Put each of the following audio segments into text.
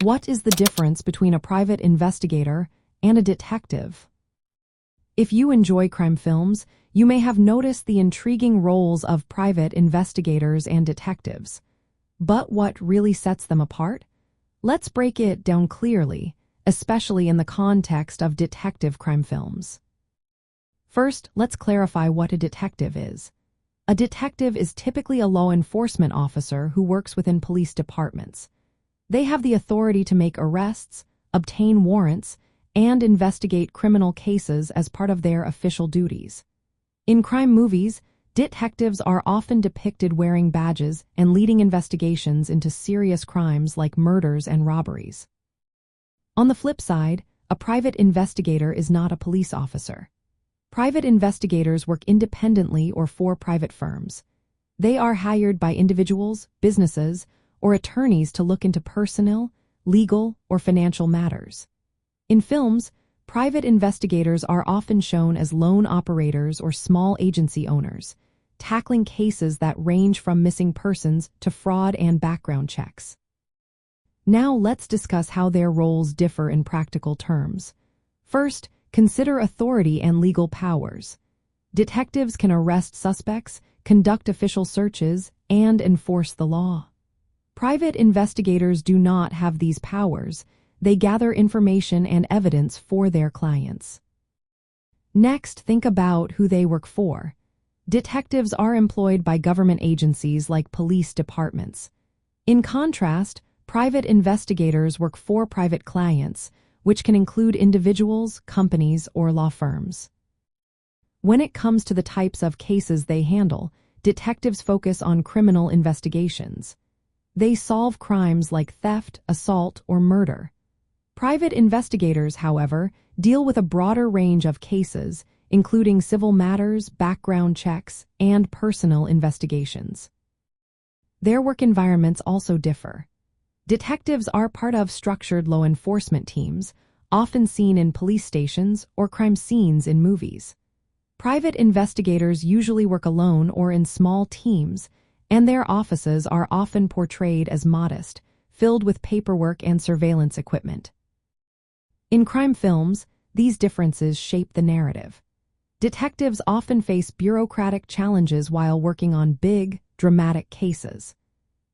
What is the difference between a private investigator and a detective? If you enjoy crime films, you may have noticed the intriguing roles of private investigators and detectives. But what really sets them apart? Let's break it down clearly, especially in the context of detective crime films. First, let's clarify what a detective is. A detective is typically a law enforcement officer who works within police departments. They have the authority to make arrests, obtain warrants, and investigate criminal cases as part of their official duties. In crime movies, detectives are often depicted wearing badges and leading investigations into serious crimes like murders and robberies. On the flip side, a private investigator is not a police officer. Private investigators work independently or for private firms. They are hired by individuals, businesses, or attorneys to look into personal, legal, or financial matters. In films, private investigators are often shown as lone operators or small agency owners, tackling cases that range from missing persons to fraud and background checks. Now let's discuss how their roles differ in practical terms. First, consider authority and legal powers. Detectives can arrest suspects, conduct official searches, and enforce the law. Private investigators do not have these powers. They gather information and evidence for their clients. Next, think about who they work for. Detectives are employed by government agencies like police departments. In contrast, private investigators work for private clients, which can include individuals, companies, or law firms. When it comes to the types of cases they handle, detectives focus on criminal investigations. They solve crimes like theft, assault, or murder. Private investigators, however, deal with a broader range of cases, including civil matters, background checks, and personal investigations. Their work environments also differ. Detectives are part of structured law enforcement teams, often seen in police stations or crime scenes in movies. Private investigators usually work alone or in small teams, and their offices are often portrayed as modest, filled with paperwork and surveillance equipment. In crime films, these differences shape the narrative. Detectives often face bureaucratic challenges while working on big, dramatic cases.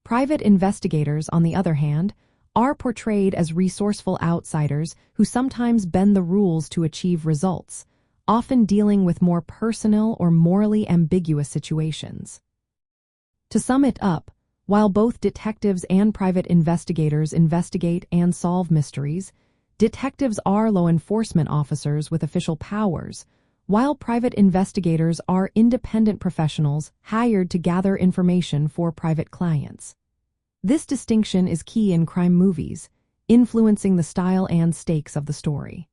Private investigators, on the other hand, are portrayed as resourceful outsiders who sometimes bend the rules to achieve results, often dealing with more personal or morally ambiguous situations. To sum it up, while both detectives and private investigators investigate and solve mysteries, detectives are law enforcement officers with official powers, while private investigators are independent professionals hired to gather information for private clients. This distinction is key in crime movies, influencing the style and stakes of the story.